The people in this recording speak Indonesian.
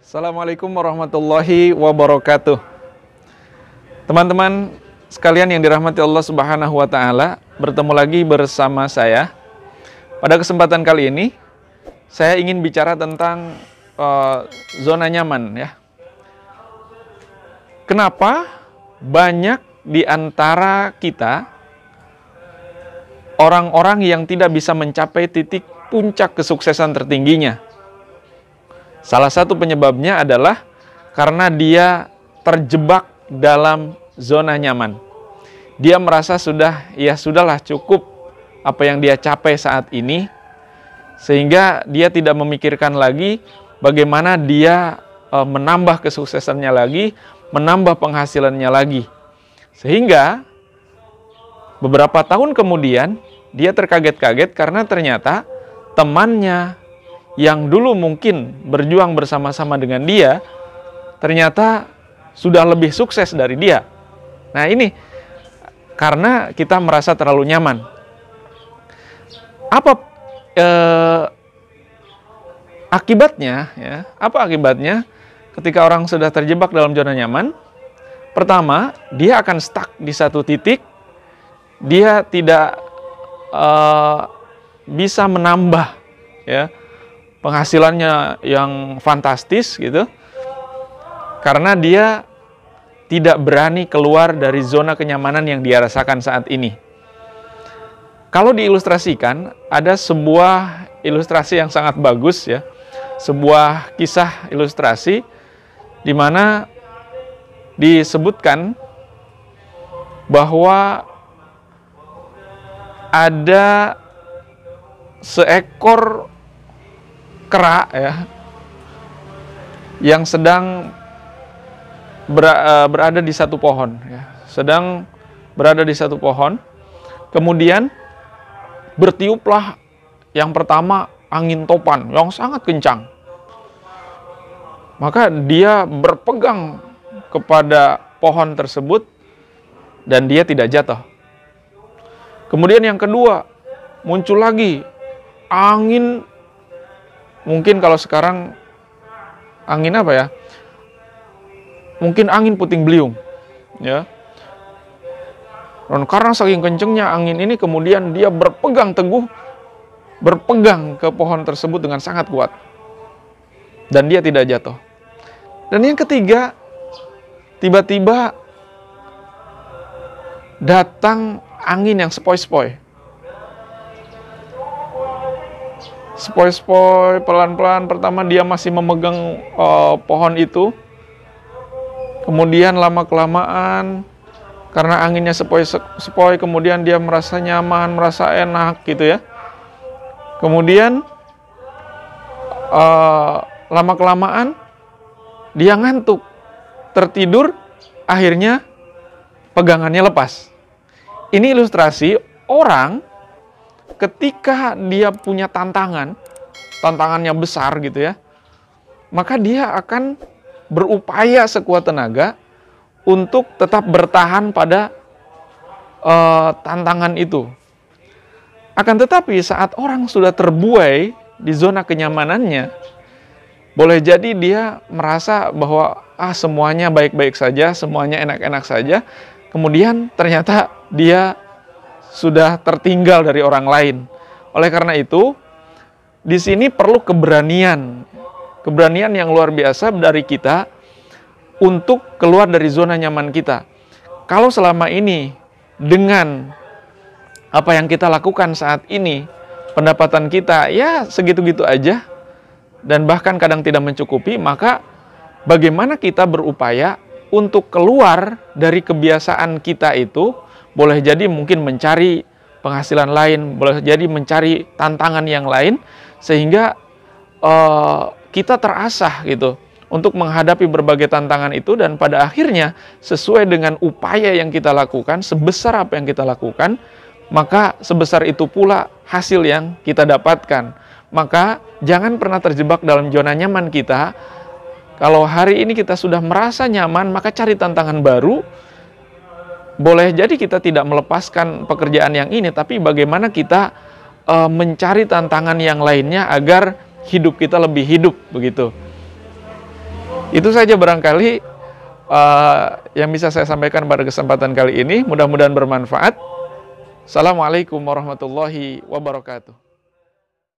Assalamualaikum warahmatullahi wabarakatuh. Teman-teman sekalian yang dirahmati Allah Subhanahu wa taala, bertemu lagi bersama saya. Pada kesempatan kali ini saya ingin bicara tentang zona nyaman ya. Kenapa banyak di antara kita orang-orang yang tidak bisa mencapai titik puncak kesuksesan tertingginya? Salah satu penyebabnya adalah karena dia terjebak dalam zona nyaman. Dia merasa sudahlah cukup apa yang dia capai saat ini, sehingga dia tidak memikirkan lagi bagaimana dia menambah kesuksesannya lagi, menambah penghasilannya lagi. Sehingga beberapa tahun kemudian dia terkaget-kaget karena ternyata temannya yang dulu mungkin berjuang bersama-sama dengan dia, ternyata sudah lebih sukses dari dia. Nah ini karena kita merasa terlalu nyaman. Apa akibatnya? Ya? Apa akibatnya ketika orang sudah terjebak dalam zona nyaman? Pertama, dia akan stuck di satu titik, dia tidak bisa menambah ya penghasilannya yang fantastis gitu, karena dia tidak berani keluar dari zona kenyamanan yang dia rasakan saat ini. Kalau diilustrasikan, ada sebuah ilustrasi yang sangat bagus ya, sebuah kisah ilustrasi di mana disebutkan bahwa ada seekor kera ya yang sedang berada di satu pohon ya, sedang berada di satu pohon. Kemudian bertiuplah yang pertama angin topan yang sangat kencang. Maka dia berpegang kepada pohon tersebut dan dia tidak jatuh. Kemudian yang kedua, muncul lagi angin. Mungkin kalau sekarang angin apa ya? Mungkin angin puting beliung, ya. Dan karena saking kencengnya angin ini, kemudian dia berpegang teguh, berpegang ke pohon tersebut dengan sangat kuat, dan dia tidak jatuh. Dan yang ketiga, tiba-tiba datang angin yang sepoi-sepoi. Sepoi-sepoi, pelan-pelan. Pertama dia masih memegang pohon itu. Kemudian lama-kelamaan, karena anginnya sepoi-sepoi, kemudian dia merasa nyaman, merasa enak gitu ya. Kemudian lama-kelamaan dia ngantuk, tertidur, akhirnya pegangannya lepas. Ini ilustrasi orang ketika dia punya tantangannya besar gitu ya, maka dia akan berupaya sekuat tenaga untuk tetap bertahan pada tantangan itu. Akan tetapi saat orang sudah terbuai di zona kenyamanannya, boleh jadi dia merasa bahwa semuanya baik-baik saja, semuanya enak-enak saja. Kemudian ternyata dia sudah tertinggal dari orang lain. Oleh karena itu, di sini perlu keberanian yang luar biasa dari kita untuk keluar dari zona nyaman kita. Kalau selama ini dengan apa yang kita lakukan saat ini, pendapatan kita ya segitu-gitu aja, dan bahkan kadang tidak mencukupi, maka bagaimana kita berupaya untuk keluar dari kebiasaan kita itu? Boleh jadi mungkin mencari penghasilan lain, boleh jadi mencari tantangan yang lain, sehingga kita terasah gitu untuk menghadapi berbagai tantangan itu, dan pada akhirnya sesuai dengan upaya yang kita lakukan, sebesar apa yang kita lakukan, maka sebesar itu pula hasil yang kita dapatkan. Maka jangan pernah terjebak dalam zona nyaman kita. Kalau hari ini kita sudah merasa nyaman, maka cari tantangan baru. Boleh jadi kita tidak melepaskan pekerjaan yang ini, tapi bagaimana kita mencari tantangan yang lainnya agar hidup kita lebih hidup begitu. Itu saja barangkali yang bisa saya sampaikan pada kesempatan kali ini. Mudah-mudahan bermanfaat. Assalamualaikum warahmatullahi wabarakatuh.